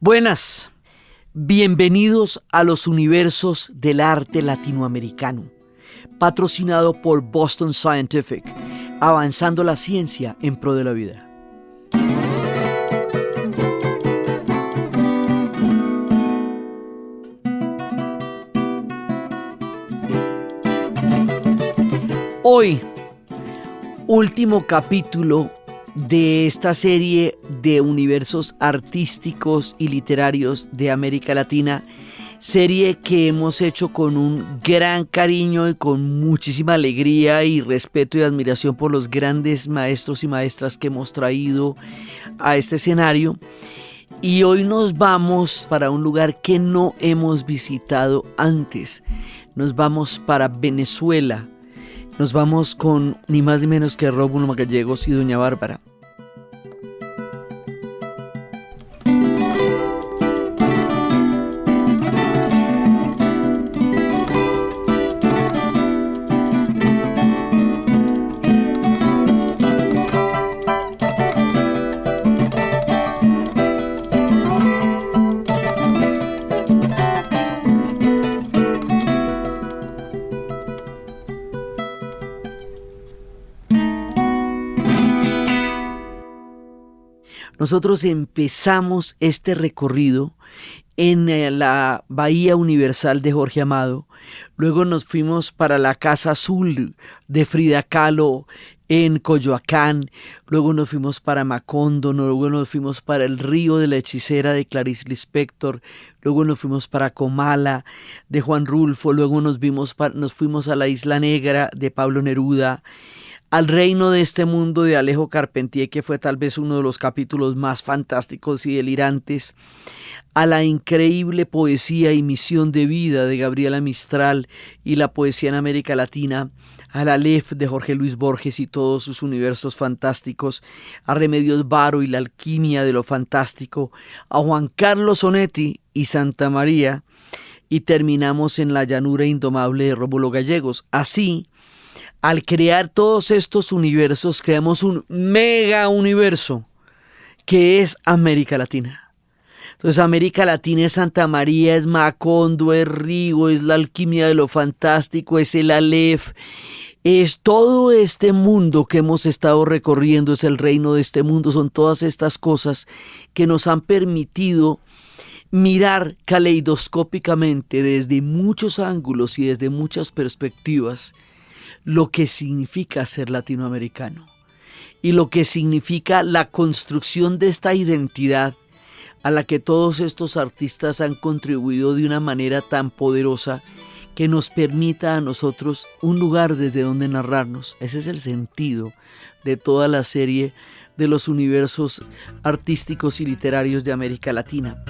Buenas, bienvenidos a los universos del arte latinoamericano, patrocinado por Boston Scientific, avanzando la ciencia en pro de la vida. Hoy, último capítulo de esta serie de universos artísticos y literarios de América Latina, serie que hemos hecho con un gran cariño y con muchísima alegría y respeto y admiración por los grandes maestros y maestras que hemos traído a este escenario. Y hoy nos vamos para un lugar que no hemos visitado antes. Nos vamos para Venezuela. Nos vamos con ni más ni menos que Rómulo Gallegos y doña Bárbara. Nosotros empezamos este recorrido en la Bahía Universal de Jorge Amado, luego nos fuimos para la Casa Azul de Frida Kahlo en Coyoacán, luego nos fuimos para Macondo, luego nos fuimos para el Río de la Hechicera de Clarice Lispector, luego nos fuimos para Comala de Juan Rulfo, luego nos fuimos a la Isla Negra de Pablo Neruda, al Reino de este Mundo de Alejo Carpentier, que fue tal vez uno de los capítulos más fantásticos y delirantes, a la increíble poesía y misión de vida de Gabriela Mistral y la poesía en América Latina, a la Aleph de Jorge Luis Borges y todos sus universos fantásticos, a Remedios Varo y la alquimia de lo fantástico, a Juan Carlos Onetti y Santa María, y terminamos en la llanura indomable de Rómulo Gallegos. Así, al crear todos estos universos, creamos un mega universo que es América Latina. Entonces, América Latina es Santa María, es Macondo, es Río, es la alquimia de lo fantástico, es el Aleph, es todo este mundo que hemos estado recorriendo, es el reino de este mundo, son todas estas cosas que nos han permitido mirar caleidoscópicamente desde muchos ángulos y desde muchas perspectivas lo que significa ser latinoamericano y lo que significa la construcción de esta identidad a la que todos estos artistas han contribuido de una manera tan poderosa que nos permita a nosotros un lugar desde donde narrarnos. Ese es el sentido de toda la serie de los universos artísticos y literarios de América Latina.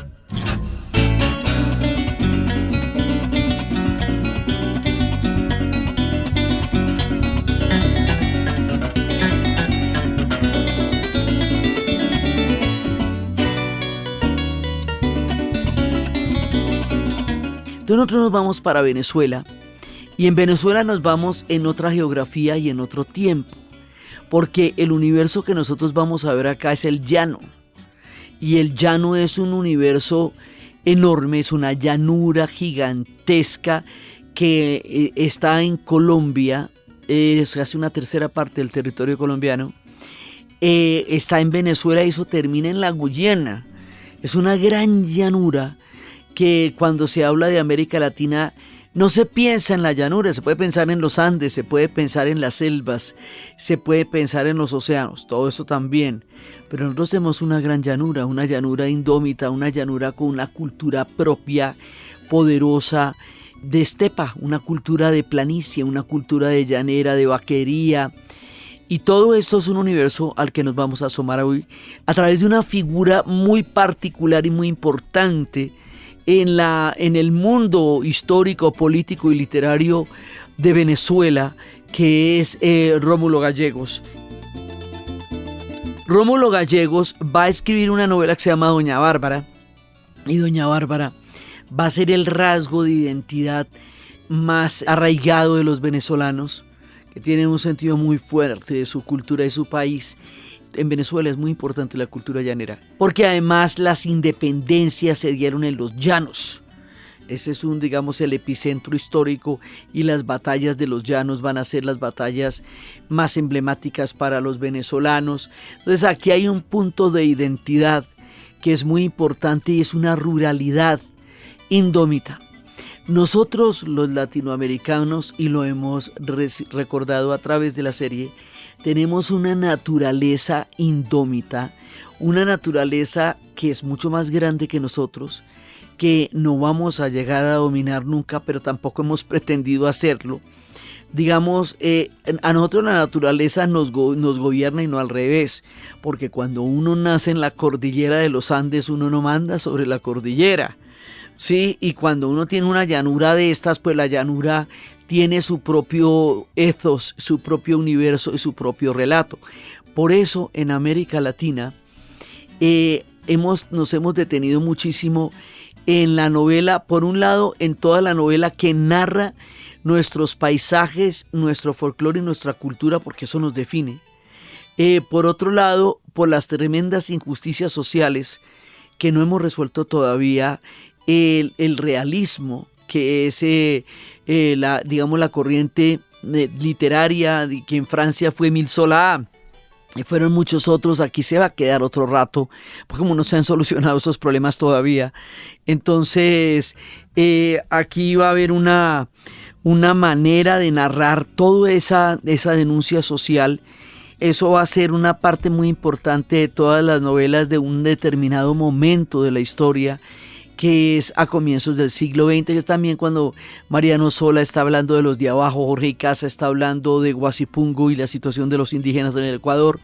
Entonces nosotros nos vamos para Venezuela y en Venezuela nos vamos en otra geografía y en otro tiempo, porque el universo que nosotros vamos a ver acá es el llano, y el llano es un universo enorme, es una llanura gigantesca que está en Colombia, es casi una tercera parte del territorio colombiano, está en Venezuela y eso termina en la Guyana. Es una gran llanura que cuando se habla de América Latina no se piensa en la llanura, se puede pensar en los Andes, se puede pensar en las selvas, se puede pensar en los océanos, todo eso también. Pero nosotros tenemos una gran llanura, una llanura indómita, una llanura con una cultura propia, poderosa, de estepa, una cultura de planicie, una cultura de llanera, de vaquería. Y todo esto es un universo al que nos vamos a asomar hoy a través de una figura muy particular y muy importante en el mundo histórico, político y literario de Venezuela, que es Rómulo Gallegos. Rómulo Gallegos va a escribir una novela que se llama Doña Bárbara, y Doña Bárbara va a ser el rasgo de identidad más arraigado de los venezolanos, que tienen un sentido muy fuerte de su cultura y su país, en Venezuela es muy importante la cultura llanera, porque además las independencias se dieron en los llanos. Ese es digamos, el epicentro histórico, y las batallas de los llanos van a ser las batallas más emblemáticas para los venezolanos. Entonces aquí hay un punto de identidad que es muy importante, y es una ruralidad indómita. Nosotros los latinoamericanos, y lo hemos recordado a través de la serie, tenemos una naturaleza indómita, una naturaleza que es mucho más grande que nosotros, que no vamos a llegar a dominar nunca, pero tampoco hemos pretendido hacerlo. Digamos, a nosotros la naturaleza nos gobierna, y no al revés, porque cuando uno nace en la cordillera de los Andes, uno no manda sobre la cordillera, ¿sí? Y cuando uno tiene una llanura de estas, pues la llanura tiene su propio ethos, su propio universo y su propio relato. Por eso en América Latina nos hemos detenido muchísimo en la novela, por un lado, en toda la novela que narra nuestros paisajes, nuestro folclore y nuestra cultura, porque eso nos define. Por otro lado, por las tremendas injusticias sociales que no hemos resuelto todavía, el realismo, que es la corriente literaria que en Francia fue Émile Zola, y fueron muchos otros. Aquí se va a quedar otro rato, porque como no se han solucionado esos problemas todavía. Entonces, aquí va a haber una manera de narrar toda esa denuncia social. Eso va a ser una parte muy importante de todas las novelas de un determinado momento de la historia, que es a comienzos del siglo XX, que es también cuando Mariano Sola está hablando de los de abajo, Jorge Icaza está hablando de Guasipungo y la situación de los indígenas en el Ecuador.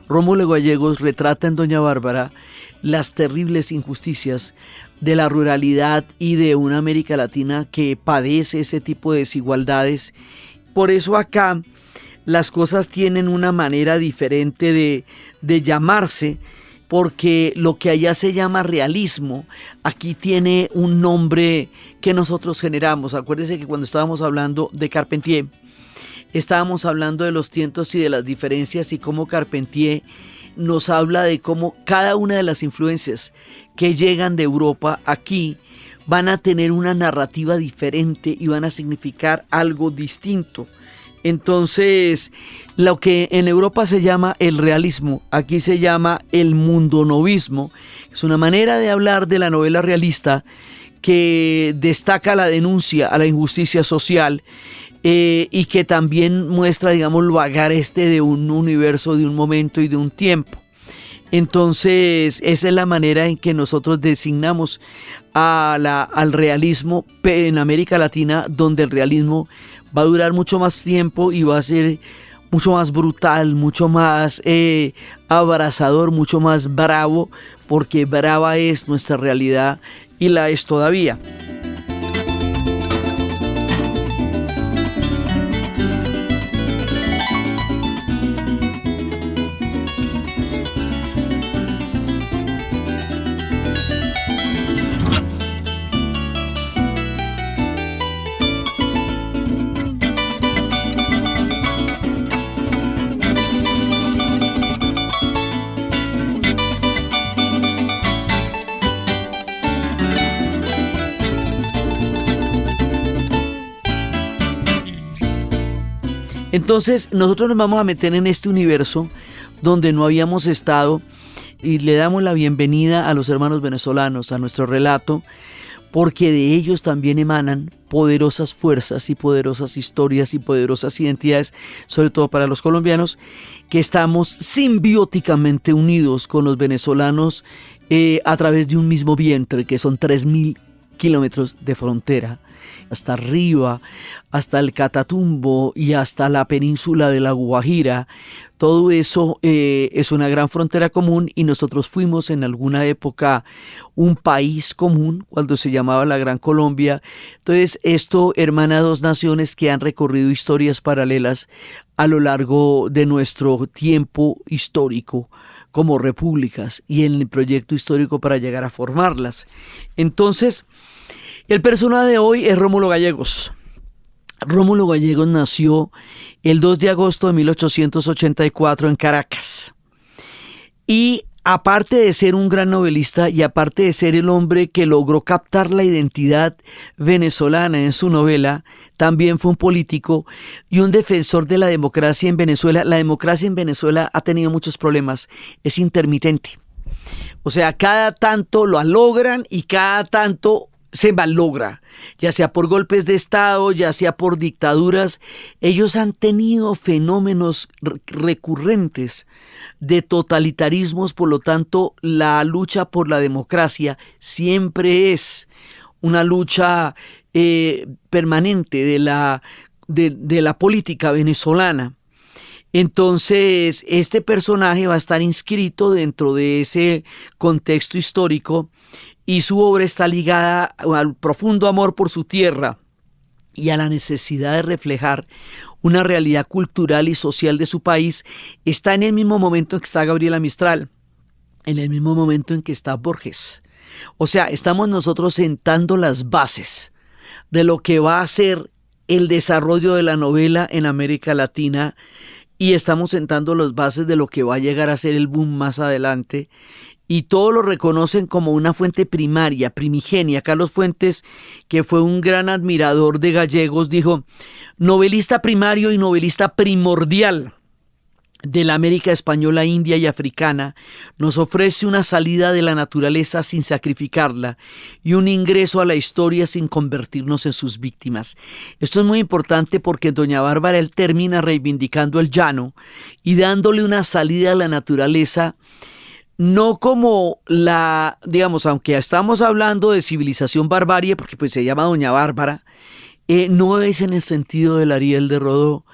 Rómulo Gallegos retrata en Doña Bárbara las terribles injusticias de la ruralidad y de una América Latina que padece ese tipo de desigualdades. Por eso acá las cosas tienen una manera diferente de llamarse, porque lo que allá se llama realismo, aquí tiene un nombre que nosotros generamos. Acuérdense que cuando estábamos hablando de Carpentier, estábamos hablando de los tientos y de las diferencias, y cómo Carpentier nos habla de cómo cada una de las influencias que llegan de Europa aquí van a tener una narrativa diferente y van a significar algo distinto. Entonces, lo que en Europa se llama el realismo, aquí se llama el mundonovismo. Es una manera de hablar de la novela realista que destaca la denuncia a la injusticia social, y que también muestra, digamos, lo agreste de un universo, de un momento y de un tiempo. Entonces, esa es la manera en que nosotros designamos al realismo en América Latina, donde el realismo va a durar mucho más tiempo y va a ser mucho más brutal, mucho más abrasador, mucho más bravo, porque brava es nuestra realidad y la es todavía. Entonces nosotros nos vamos a meter en este universo donde no habíamos estado, y le damos la bienvenida a los hermanos venezolanos, a nuestro relato, porque de ellos también emanan poderosas fuerzas y poderosas historias y poderosas identidades, sobre todo para los colombianos, que estamos simbióticamente unidos con los venezolanos a través de un mismo vientre, que son 3.000 kilómetros de frontera, hasta arriba, hasta el Catatumbo y hasta la península de La Guajira. Todo eso es una gran frontera común, y nosotros fuimos en alguna época un país común cuando se llamaba la Gran Colombia. Entonces esto hermana dos naciones que han recorrido historias paralelas a lo largo de nuestro tiempo histórico como repúblicas y en el proyecto histórico para llegar a formarlas. Entonces, el personaje de hoy es Rómulo Gallegos. Rómulo Gallegos nació el 2 de agosto de 1884 en Caracas. Y aparte de ser un gran novelista y aparte de ser el hombre que logró captar la identidad venezolana en su novela, también fue un político y un defensor de la democracia en Venezuela. La democracia en Venezuela ha tenido muchos problemas, es intermitente. O sea, cada tanto lo logran y cada tanto se malogra, ya sea por golpes de Estado, ya sea por dictaduras. Ellos han tenido fenómenos recurrentes de totalitarismos, por lo tanto, la lucha por la democracia siempre es una lucha permanente de la política venezolana. Entonces, este personaje va a estar inscrito dentro de ese contexto histórico y su obra está ligada al profundo amor por su tierra y a la necesidad de reflejar una realidad cultural y social de su país. Está en el mismo momento en que está Gabriela Mistral, en el mismo momento en que está Borges. O sea, estamos nosotros sentando las bases de lo que va a ser el desarrollo de la novela en América Latina y estamos sentando las bases de lo que va a llegar a ser el boom más adelante. Y todos lo reconocen como una fuente primaria, primigenia. Carlos Fuentes, que fue un gran admirador de Gallegos, dijo: novelista primario y novelista primordial de la América española, india y africana, nos ofrece una salida de la naturaleza sin sacrificarla y un ingreso a la historia sin convertirnos en sus víctimas. Esto es muy importante porque en Doña Bárbara él termina reivindicando el llano y dándole una salida a la naturaleza. No como digamos, aunque estamos hablando de civilización barbarie, porque pues se llama Doña Bárbara, no es en el sentido del Ariel de Rodó.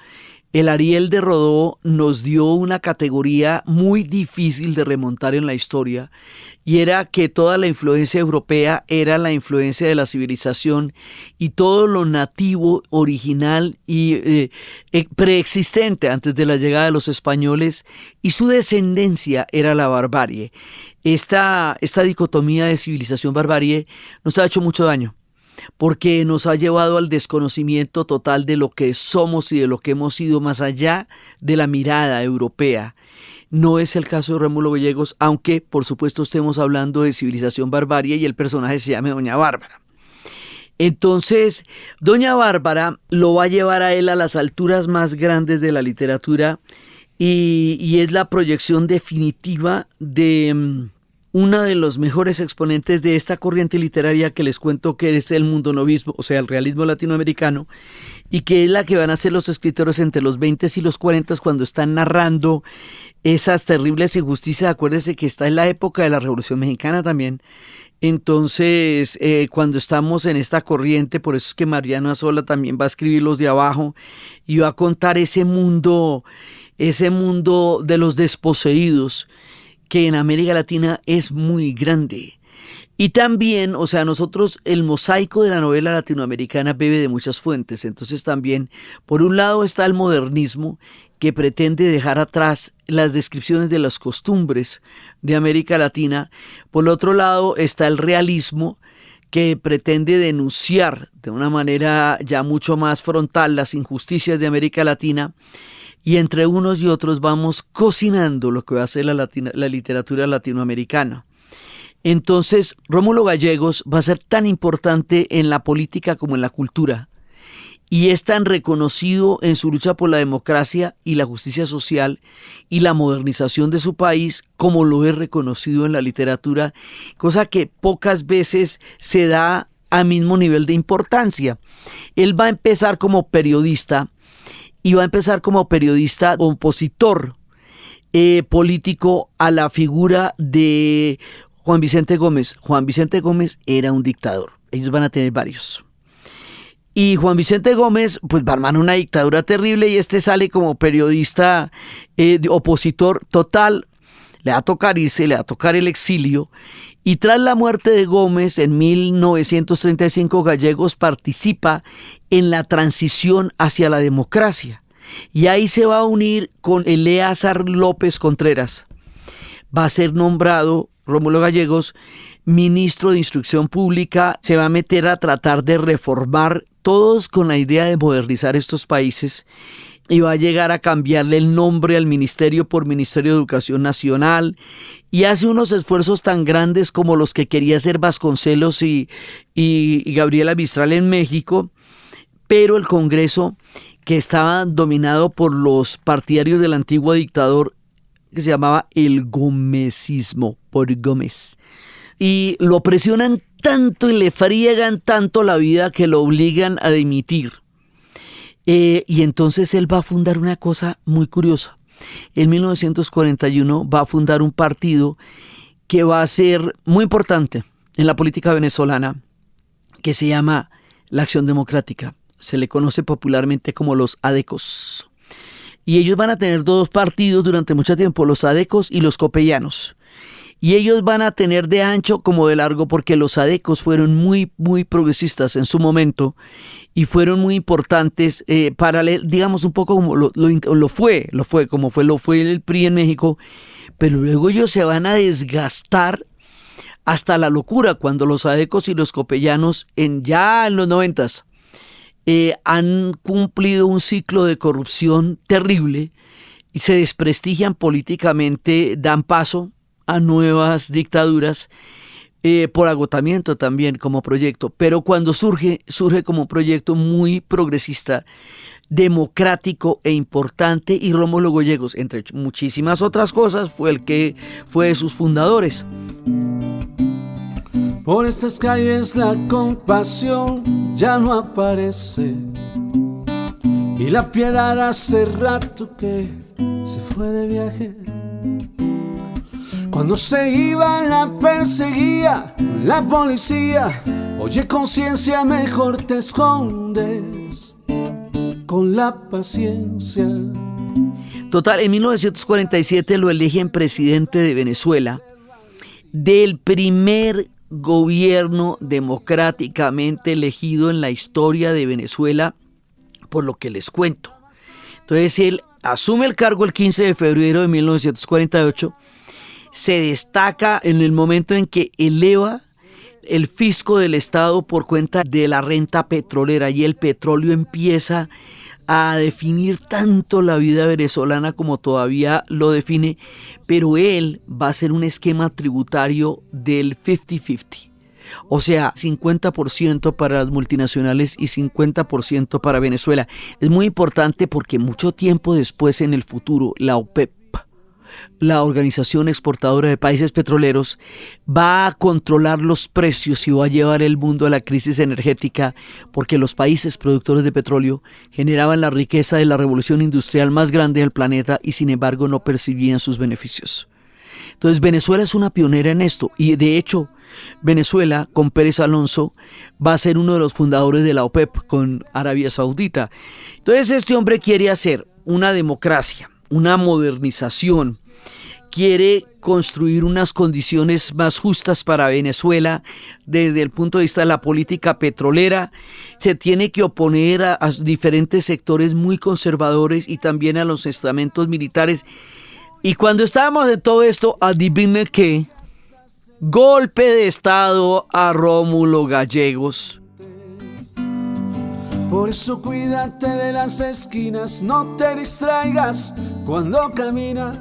El Ariel de Rodó nos dio una categoría muy difícil de remontar en la historia, y era que toda la influencia europea era la influencia de la civilización y todo lo nativo, original y preexistente antes de la llegada de los españoles, y su descendencia era la barbarie. Esta dicotomía de civilización-barbarie nos ha hecho mucho daño, porque nos ha llevado al desconocimiento total de lo que somos y de lo que hemos sido más allá de la mirada europea. No es el caso de Rómulo Gallegos, aunque por supuesto estemos hablando de civilización barbarie y el personaje se llame Doña Bárbara. Entonces, Doña Bárbara lo va a llevar a él a las alturas más grandes de la literatura y es la proyección definitiva de una de los mejores exponentes de esta corriente literaria que les cuento, que es el mundonovismo, o sea, el realismo latinoamericano, y que es la que van a hacer los escritores entre los 20 y los 40 cuando están narrando esas terribles injusticias. Acuérdense que está en la época de la Revolución Mexicana también. Entonces, cuando estamos en esta corriente, por eso es que Mariano Azola también va a escribir Los de Abajo y va a contar ese mundo de los desposeídos, que en América Latina es muy grande. Y también, o sea, nosotros, el mosaico de la novela latinoamericana bebe de muchas fuentes. Entonces también, por un lado está el modernismo, que pretende dejar atrás las descripciones de las costumbres de América Latina. Por el otro lado está el realismo, que pretende denunciar de una manera ya mucho más frontal las injusticias de América Latina. Y entre unos y otros vamos cocinando lo que va a ser la literatura latinoamericana. Entonces, Rómulo Gallegos va a ser tan importante en la política como en la cultura. Y es tan reconocido en su lucha por la democracia y la justicia social y la modernización de su país como lo es reconocido en la literatura, cosa que pocas veces se da al mismo nivel de importancia. Él va a empezar como periodista, y va a empezar como periodista opositor político a la figura de Juan Vicente Gómez. Juan Vicente Gómez era un dictador. Ellos van a tener varios. Y Juan Vicente Gómez pues va a armar una dictadura terrible, y este sale como periodista opositor total. Le va a tocar irse, le va a tocar el exilio. Y tras la muerte de Gómez en 1935, Gallegos participa en la transición hacia la democracia. Y ahí se va a unir con Eleazar López Contreras. Va a ser nombrado Rómulo Gallegos ministro de Instrucción Pública. Se va a meter a tratar de reformar, todos con la idea de modernizar estos países. y va a llegar a cambiarle el nombre al ministerio por Ministerio de Educación Nacional, y hace unos esfuerzos tan grandes como los que quería hacer Vasconcelos y Gabriela Mistral en México, pero el Congreso, que estaba dominado por los partidarios del antiguo dictador, que se llamaba el gomecismo, por Gómez, y lo presionan tanto y le friegan tanto la vida que lo obligan a dimitir. Y entonces él va a fundar una cosa muy curiosa. En 1941 va a fundar un partido que va a ser muy importante en la política venezolana, que se llama la Acción Democrática. Se le conoce popularmente como los ADECOS. Y ellos van a tener dos partidos durante mucho tiempo, los ADECOS y los copellanos. Y ellos van a tener de ancho como de largo, porque los ADECOS fueron muy, muy progresistas en su momento y fueron muy importantes para, digamos, un poco como lo fue el PRI en México, pero luego ellos se van a desgastar hasta la locura cuando los ADECOS y los copellanos ya en los 90s han cumplido un ciclo de corrupción terrible y se desprestigian políticamente, dan paso a nuevas dictaduras por agotamiento también como proyecto, pero cuando surge como proyecto muy progresista, democrático e importante, y Rómulo Gallegos, entre muchísimas otras cosas, fue el que fue de sus fundadores. Por estas calles la compasión ya no aparece, y la piedad hace rato que se fue de viaje. Cuando se iba la perseguía la policía. Oye, conciencia, mejor te escondes con la paciencia. Total, en 1947 lo eligen presidente de Venezuela, del primer gobierno democráticamente elegido en la historia de Venezuela, por lo que les cuento. Entonces él asume el cargo el 15 de febrero de 1948, se destaca en el momento en que eleva el fisco del Estado por cuenta de la renta petrolera, y el petróleo empieza a definir tanto la vida venezolana como todavía lo define, pero él va a hacer un esquema tributario del 50-50. O sea, 50% para las multinacionales y 50% para Venezuela. Es muy importante porque mucho tiempo después, en el futuro, la OPEP, la Organización Exportadora de Países Petroleros, va a controlar los precios y va a llevar el mundo a la crisis energética, porque los países productores de petróleo generaban la riqueza de la revolución industrial más grande del planeta y sin embargo no percibían sus beneficios. Entonces Venezuela es una pionera en esto, y de hecho Venezuela, con Pérez Alonso, va a ser uno de los fundadores de la OPEP con Arabia Saudita. Entonces este hombre quiere hacer una democracia, una modernización, quiere construir unas condiciones más justas para Venezuela desde el punto de vista de la política petrolera. Se tiene que oponer a diferentes sectores muy conservadores y también a los estamentos militares. Y cuando estábamos en todo esto, adivinen qué, golpe de estado a Rómulo Gallegos. Por eso cuídate de las esquinas, no te distraigas cuando caminas,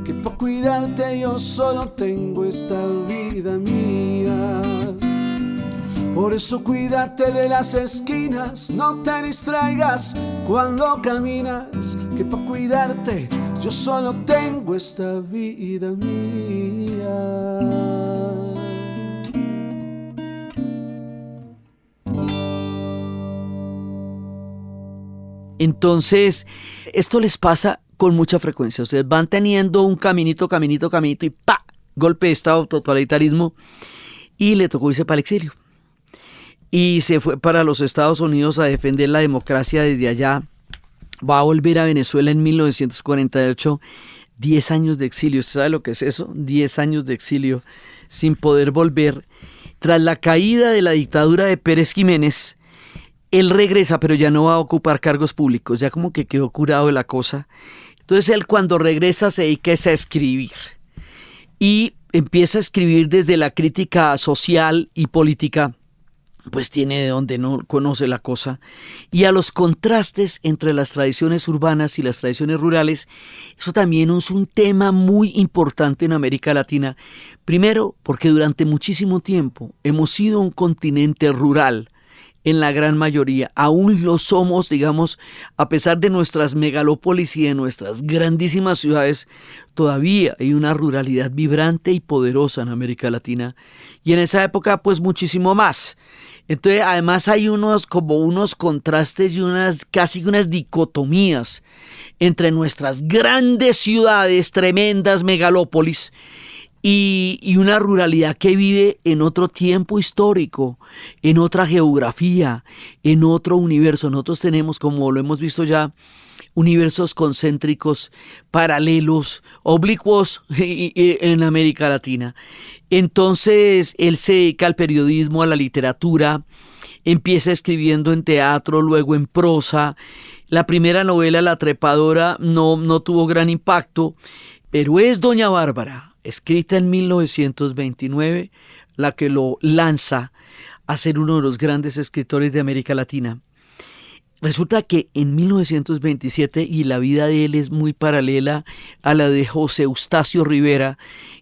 que por cuidarte yo solo tengo esta vida mía. Por eso cuídate de las esquinas, no te distraigas cuando caminas, que por cuidarte yo solo tengo esta vida mía. Entonces, esto les pasa con mucha frecuencia. Ustedes van teniendo un caminito y ¡pa! Golpe de estado, totalitarismo, y le tocó irse para el exilio. Y se fue para los Estados Unidos a defender la democracia desde allá. Va a volver a Venezuela en 1948, 10 años de exilio. ¿Usted sabe lo que es eso? 10 años de exilio sin poder volver. Tras la caída de la dictadura de Pérez Jiménez, él regresa, pero ya no va a ocupar cargos públicos, ya como que quedó curado de la cosa. Entonces él, cuando regresa, se dedica a escribir. Y empieza a escribir desde la crítica social y política pues tiene de donde no conoce la cosa, y a los contrastes entre las tradiciones urbanas y las tradiciones rurales. Eso también es un tema muy importante en América Latina. Primero, porque durante muchísimo tiempo hemos sido un continente rural. En la gran mayoría, aún lo somos, digamos, a pesar de nuestras megalópolis y de nuestras grandísimas ciudades, todavía hay una ruralidad vibrante y poderosa en América Latina, y en esa época pues muchísimo más. Entonces además hay como unos contrastes y casi unas dicotomías entre nuestras grandes ciudades, tremendas megalópolis, y una ruralidad que vive en otro tiempo histórico, en otra geografía, en otro universo. Nosotros tenemos, como lo hemos visto ya, universos concéntricos, paralelos, oblicuos en América Latina. Entonces él se dedica al periodismo, a la literatura, empieza escribiendo en teatro, luego en prosa. La primera novela, La Trepadora, no tuvo gran impacto, pero es Doña Bárbara, escrita en 1929, la que lo lanza a ser uno de los grandes escritores de América Latina. Resulta que en 1927, y la vida de él es muy paralela a la de José Eustacio Rivera,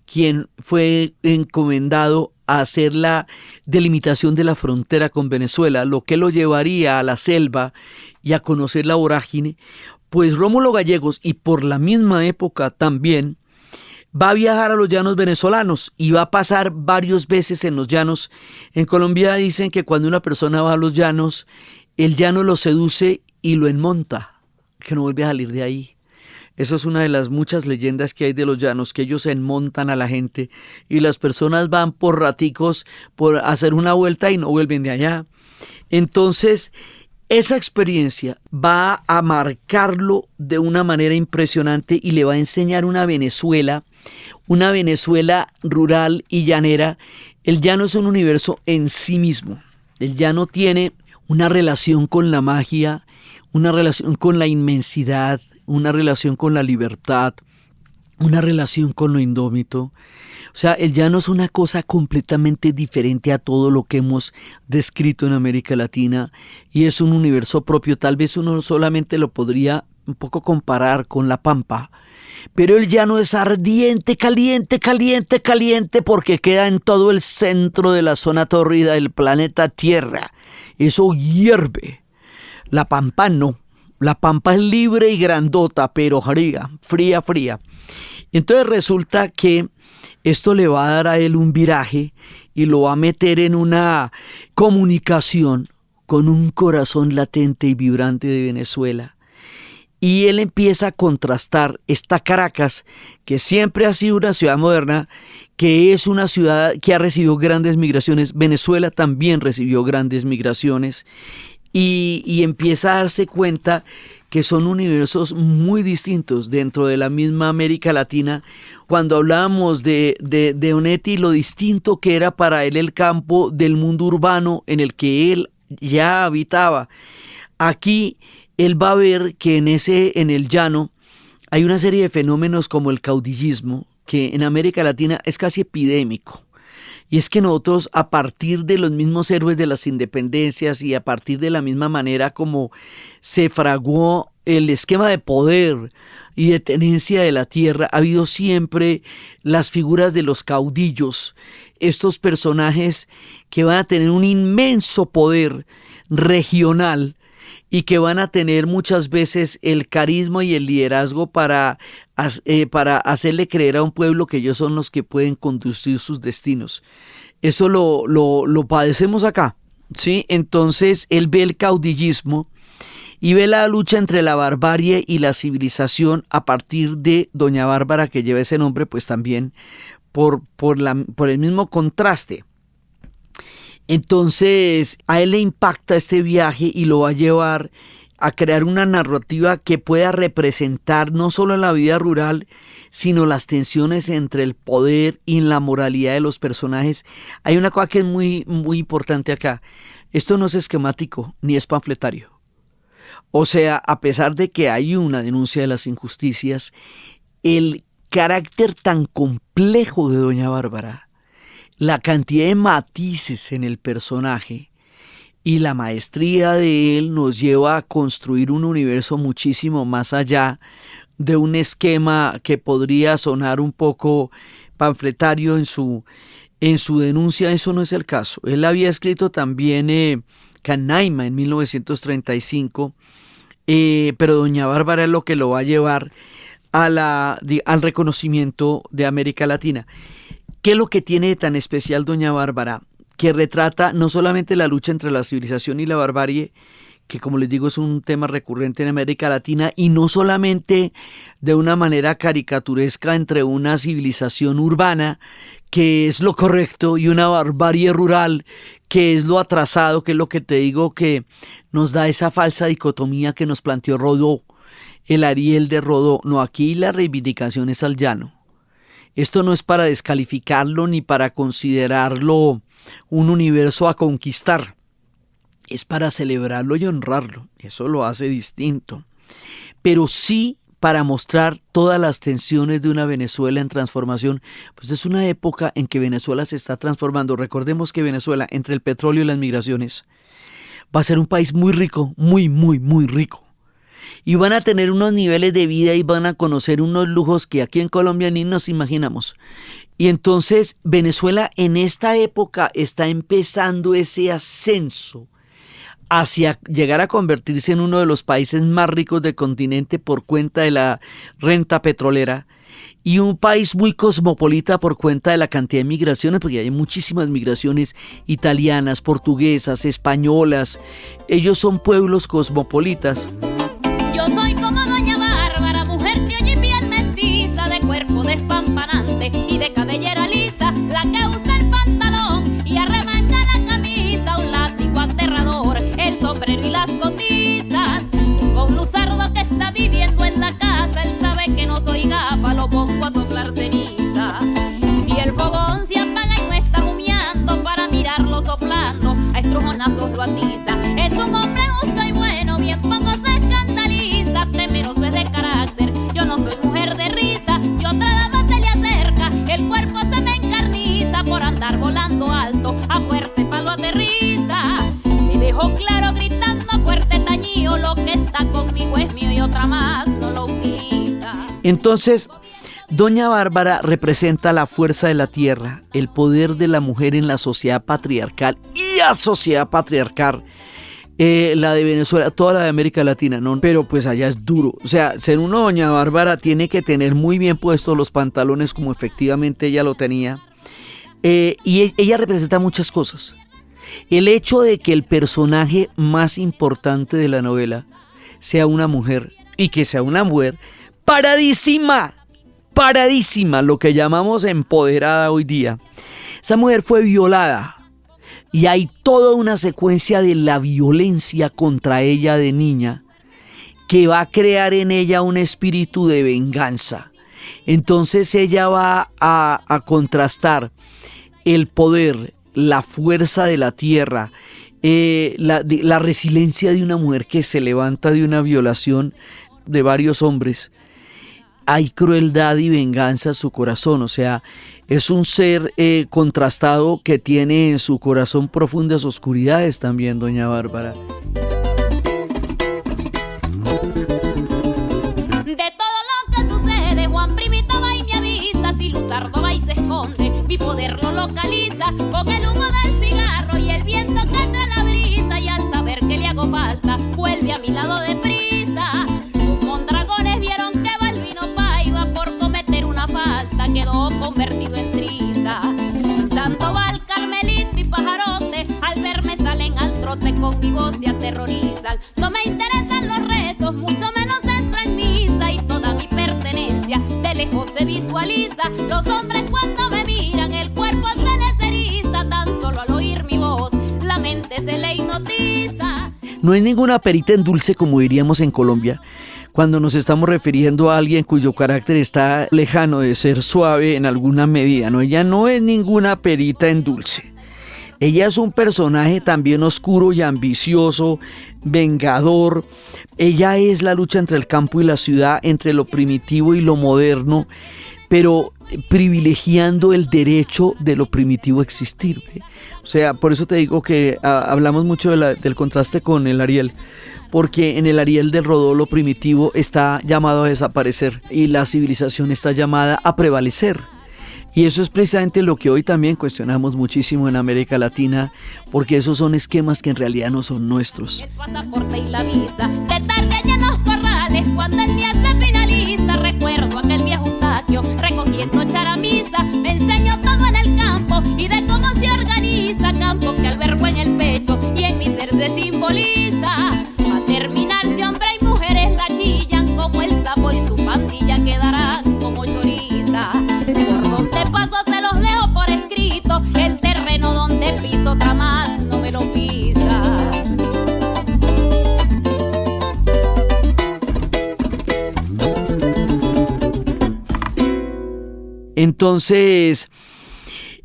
quien fue encomendado a hacer la delimitación de la frontera con Venezuela, lo que lo llevaría a la selva y a conocer la vorágine, pues Rómulo Gallegos, y por la misma época también, va a viajar a los llanos venezolanos y va a pasar varias veces en los llanos. En Colombia dicen que cuando una persona va a los llanos, el llano lo seduce y lo enmonta, que no vuelve a salir de ahí. Eso es una de las muchas leyendas que hay de los llanos, que ellos enmontan a la gente y las personas van por raticos por hacer una vuelta y no vuelven de allá. Entonces, esa experiencia va a marcarlo de una manera impresionante y le va a enseñar una Venezuela rural y llanera. El llano es un universo en sí mismo. El llano tiene una relación con la magia, una relación con la inmensidad, una relación con la libertad, una relación con lo indómito. O sea, el llano es una cosa completamente diferente a todo lo que hemos descrito en América Latina y es un universo propio. Tal vez uno solamente lo podría un poco comparar con la pampa, pero el llano es ardiente, caliente, caliente, caliente porque queda en todo el centro de la zona tórrida del planeta Tierra. Eso hierve. La pampa no. La pampa es libre y grandota, pero fría, fría, fría. Entonces resulta que esto le va a dar a él un viraje y lo va a meter en una comunicación con un corazón latente y vibrante de Venezuela. Y él empieza a contrastar esta Caracas, que siempre ha sido una ciudad moderna, que es una ciudad que ha recibido grandes migraciones. Venezuela también recibió grandes migraciones. Y empieza a darse cuenta que son universos muy distintos dentro de la misma América Latina. Cuando hablábamos de Onetti, lo distinto que era para él el campo del mundo urbano en el que él ya habitaba. Aquí él va a ver que en el llano hay una serie de fenómenos como el caudillismo, que en América Latina es casi epidémico. Y es que nosotros, a partir de los mismos héroes de las independencias y a partir de la misma manera como se fraguó el esquema de poder y de tenencia de la tierra, ha habido siempre las figuras de los caudillos, estos personajes que van a tener un inmenso poder regional y que van a tener muchas veces el carisma y el liderazgo para hacerle creer a un pueblo que ellos son los que pueden conducir sus destinos. Eso lo padecemos acá, ¿sí? Entonces él ve el caudillismo y ve la lucha entre la barbarie y la civilización a partir de Doña Bárbara, que lleva ese nombre pues también por el mismo contraste. Entonces a él le impacta este viaje y lo va a llevar a crear una narrativa que pueda representar no solo la vida rural, sino las tensiones entre el poder y la moralidad de los personajes. Hay una cosa que es muy, muy importante acá. Esto no es esquemático ni es panfletario. O sea, a pesar de que hay una denuncia de las injusticias, el carácter tan complejo de Doña Bárbara, la cantidad de matices en el personaje, Y la maestría de él nos lleva a construir un universo muchísimo más allá de un esquema que podría sonar un poco panfletario en su denuncia. Eso no es el caso. Él había escrito también Canaima en 1935, pero doña Bárbara es lo que lo va a llevar al reconocimiento de América Latina. ¿Qué es lo que tiene de tan especial doña Bárbara? Que retrata no solamente la lucha entre la civilización y la barbarie, que como les digo es un tema recurrente en América Latina, y no solamente de una manera caricaturesca entre una civilización urbana, que es lo correcto, y una barbarie rural, que es lo atrasado, que es lo que te digo que nos da esa falsa dicotomía que nos planteó Rodó, el Ariel de Rodó. No, aquí la reivindicación es al llano. Esto no es para descalificarlo ni para considerarlo un universo a conquistar. Es para celebrarlo y honrarlo. Eso lo hace distinto. Pero sí para mostrar todas las tensiones de una Venezuela en transformación. Pues es una época en que Venezuela se está transformando. Recordemos que Venezuela, entre el petróleo y las migraciones, va a ser un país muy rico, muy, muy, muy rico. Y van a tener unos niveles de vida y van a conocer unos lujos que aquí en Colombia ni nos imaginamos. Y entonces Venezuela en esta época está empezando ese ascenso hacia llegar a convertirse en uno de los países más ricos del continente por cuenta de la renta petrolera, y un país muy cosmopolita por cuenta de la cantidad de migraciones, porque hay muchísimas migraciones italianas, portuguesas, españolas. Ellos son pueblos cosmopolitas. Yo soy como doña Bárbara, mujer criolla y piel mestiza, de cuerpo despampanante y de cabellera lisa, la que usa el pantalón y arremanga la camisa, un látigo aterrador, el sombrero y las cotizas. Con Luzardo que está viviendo en la casa, él sabe que no soy gafa, lo pongo a soplar cenizas. Si el fogón se apaga y no está humeando, para mirarlo soplando, a estrujonazos lo atiza. Es un hombre justo y bueno, bien poco se escandaliza, temeroso es de carácter, yo no soy mujer de risa. Si otra dama se le acerca, el cuerpo se me encarniza, por andar volando alto, a fuerza palo aterriza. Me dejo claro gritando fuerte tañío, lo que está conmigo es mío y otra más no lo utiliza. Entonces, doña Bárbara representa la fuerza de la tierra, el poder de la mujer en la sociedad patriarcal y a sociedad patriarcal. La de Venezuela, toda la de América Latina, ¿no? Pero pues allá es duro. O sea, ser una doña Bárbara tiene que tener muy bien puestos los pantalones, como efectivamente ella lo tenía. Y ella representa muchas cosas. El hecho de que el personaje más importante de la novela sea una mujer, y que sea una mujer paradísima, lo que llamamos empoderada hoy día. Esa mujer fue violada. Y hay toda una secuencia de la violencia contra ella de niña que va a crear en ella un espíritu de venganza. Entonces ella va a contrastar el poder, la fuerza de la tierra, la resiliencia de una mujer que se levanta de una violación de varios hombres. Hay crueldad y venganza en su corazón, o sea, es un ser contrastado que tiene en su corazón profundas oscuridades también, doña Bárbara. De todo lo que sucede, Juan Primito va y me avisa, si Luzardo va y se esconde, mi poder lo localiza, con el humo del cigarro y el viento que trae la brisa, y al saber que le hago falta, vuelve a mi lado deprisa. Sus mondragones vieron que Balbino Paiva por cometer una falta quedó convertido en triza. Sandoval, Carmelito y Pajarote al verme salen al trote, con mi voz se aterrorizan. No me interesan los rezos, mucho menos entro en misa, y toda mi pertenencia de lejos se visualiza. Los hombres cuando me miran el cuerpo se les eriza, tan solo al oír mi voz la mente se le hipnotiza. No es ninguna perita en dulce, como diríamos en Colombia, cuando nos estamos refiriendo a alguien cuyo carácter está lejano de ser suave en alguna medida. No, ella no es ninguna perita en dulce. Ella es un personaje también oscuro y ambicioso, vengador. Ella es la lucha entre el campo y la ciudad, entre lo primitivo y lo moderno. Pero privilegiando el derecho de lo primitivo a existir. ¿Ve? O sea, por eso te digo que hablamos mucho del contraste con el Ariel, porque en el Ariel del Rodó lo primitivo está llamado a desaparecer y la civilización está llamada a prevalecer. Y eso es precisamente lo que hoy también cuestionamos muchísimo en América Latina, porque esos son esquemas que en realidad no son nuestros. El pasaporte y la visa, de tarde allá en los corrales, cuando el día se finaliza, recuerdo aquel viejo Eustaquio recogiendo charamisa, me enseñó todo en el campo y de cómo se organiza, campo que albergo en el pecho y en mi ser se simboliza. Va a terminarse hombre y mujeres la chillan como el sapo y su pandilla quedarán como choriza. Por donde paso se los leo por escrito, el terreno donde piso otra más no me lo pisa. Entonces,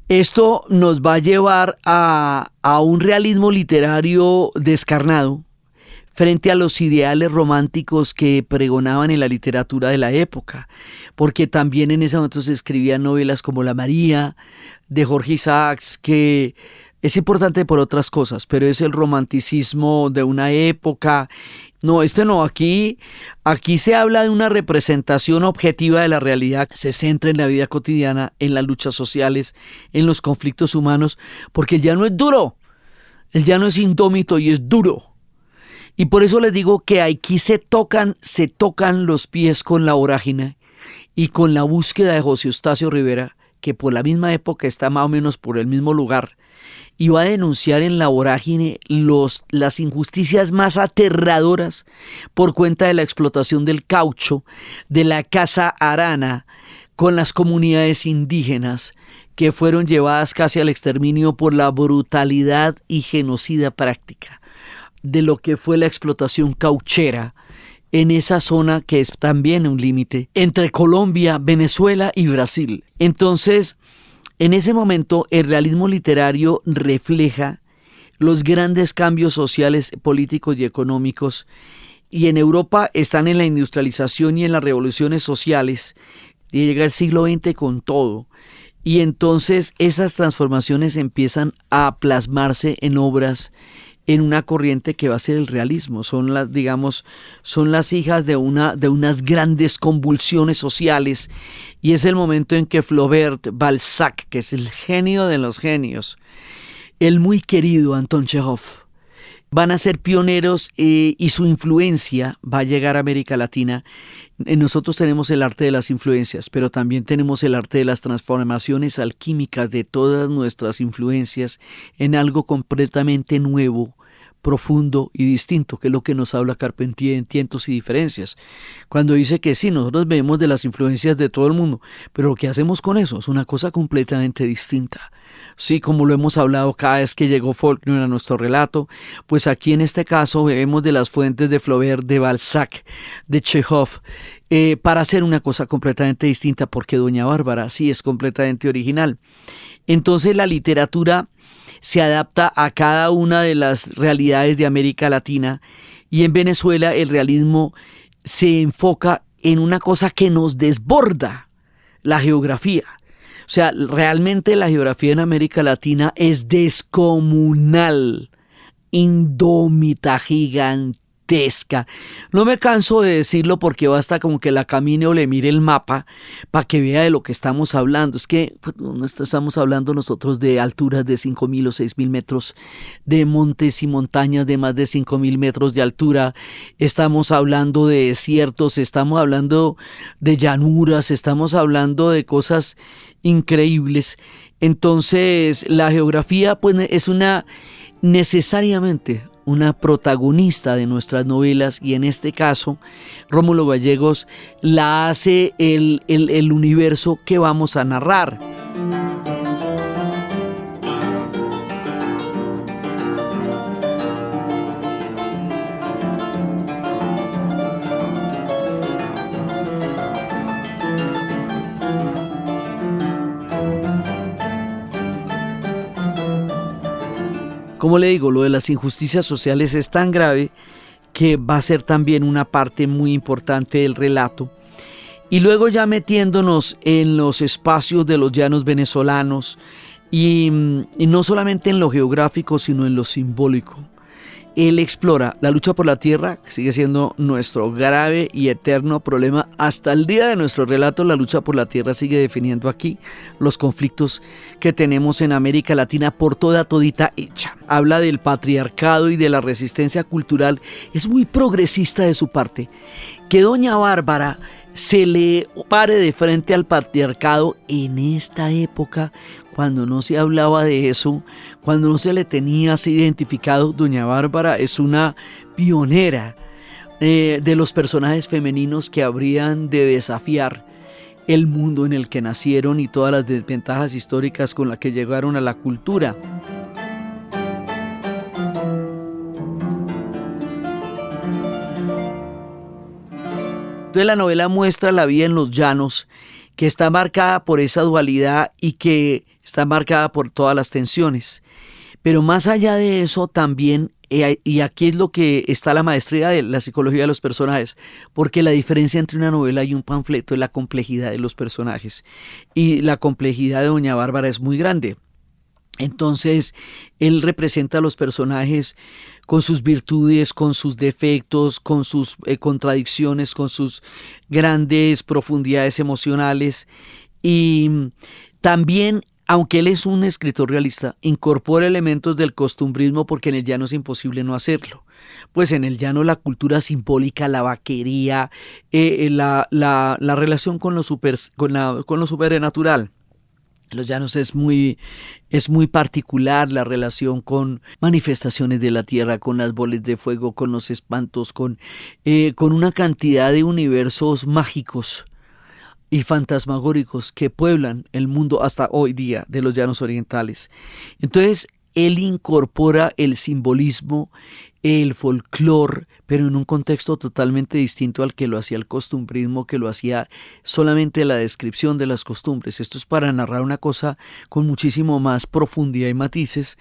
esto nos va a llevar a un realismo literario descarnado frente a los ideales románticos que pregonaban en la literatura de la época, porque también en ese momento se escribían novelas como La María, de Jorge Isaacs, que es importante por otras cosas, pero es el romanticismo de una época. No, aquí se habla de una representación objetiva de la realidad, se centra en la vida cotidiana, en las luchas sociales, en los conflictos humanos, porque el llano es duro, el llano es indómito y es duro. Y por eso les digo que aquí se tocan los pies con la vorágine y con la búsqueda de José Eustacio Rivera, que por la misma época está más o menos por el mismo lugar, y va a denunciar en la vorágine las injusticias más aterradoras por cuenta de la explotación del caucho, de la caza arana, con las comunidades indígenas que fueron llevadas casi al exterminio por la brutalidad y genocida práctica de lo que fue la explotación cauchera en esa zona que es también un límite entre Colombia, Venezuela y Brasil. Entonces, en ese momento, el realismo literario refleja los grandes cambios sociales, políticos y económicos, y en Europa están en la industrialización y en las revoluciones sociales, y llega el siglo XX con todo. Y entonces esas transformaciones empiezan a plasmarse en obras, en una corriente que va a ser el realismo. Son las hijas de unas grandes convulsiones sociales, y es el momento en que Flaubert, Balzac, que es el genio de los genios, el muy querido Anton Chejov, van a ser pioneros, y su influencia va a llegar a América Latina. Nosotros tenemos el arte de las influencias, pero también tenemos el arte de las transformaciones alquímicas de todas nuestras influencias en algo completamente nuevo, profundo y distinto, que es lo que nos habla Carpentier en Tientos y Diferencias, cuando dice que sí, nosotros vemos de las influencias de todo el mundo, pero lo que hacemos con eso es una cosa completamente distinta. Sí, como lo hemos hablado cada vez que llegó Faulkner a nuestro relato, pues aquí en este caso bebemos de las fuentes de Flaubert, de Balzac, de Chejov, para hacer una cosa completamente distinta, porque Doña Bárbara sí es completamente original. Entonces la literatura se adapta a cada una de las realidades de América Latina, y en Venezuela el realismo se enfoca en una cosa que nos desborda: la geografía. O sea, realmente la geografía en América Latina es descomunal, indómita, gigantesca. No me canso de decirlo, porque basta como que la camine o le mire el mapa para que vea de lo que estamos hablando. Es que pues, no estamos hablando nosotros de alturas de 5.000 o 6.000 metros, de montes y montañas de más de 5.000 metros de altura. Estamos hablando de desiertos, estamos hablando de llanuras, estamos hablando de cosas increíbles. Entonces la geografía pues es necesariamente una protagonista de nuestras novelas, y en este caso Rómulo Gallegos la hace el universo que vamos a narrar. Como le digo, lo de las injusticias sociales es tan grave que va a ser también una parte muy importante del relato. Y luego ya metiéndonos en los espacios de los llanos venezolanos y no solamente en lo geográfico, sino en lo simbólico. Él explora la lucha por la tierra, que sigue siendo nuestro grave y eterno problema. Hasta el día de nuestro relato, la lucha por la tierra sigue definiendo aquí los conflictos que tenemos en América Latina por todita hecha. Habla del patriarcado y de la resistencia cultural. Es muy progresista de su parte. Que doña Bárbara se le pare de frente al patriarcado en esta época, cuando no se hablaba de eso, cuando no se le tenía así identificado. Doña Bárbara es una pionera de los personajes femeninos que habrían de desafiar el mundo en el que nacieron y todas las desventajas históricas con las que llegaron a la cultura. Entonces la novela muestra la vida en los llanos, que está marcada por esa dualidad y que está marcada por todas las tensiones. Pero más allá de eso también, y aquí es lo que está la maestría de la psicología de los personajes, porque la diferencia entre una novela y un panfleto es la complejidad de los personajes. Y la complejidad de doña Bárbara es muy grande. Entonces, él representa a los personajes con sus virtudes, con sus defectos, con sus contradicciones, con sus grandes profundidades emocionales. Y también, aunque él es un escritor realista, incorpora elementos del costumbrismo, porque en el llano es imposible no hacerlo. Pues en el llano la cultura simbólica, la vaquería, la relación con lo supernatural. En los llanos es muy particular la relación con manifestaciones de la tierra, con las bolas de fuego, con los espantos, con una cantidad de universos mágicos y fantasmagóricos que pueblan el mundo hasta hoy día de los llanos orientales. Entonces, él incorpora el simbolismo, el folclore, pero en un contexto totalmente distinto al que lo hacía el costumbrismo, que lo hacía solamente la descripción de las costumbres. Esto es para narrar una cosa con muchísimo más profundidad y matices.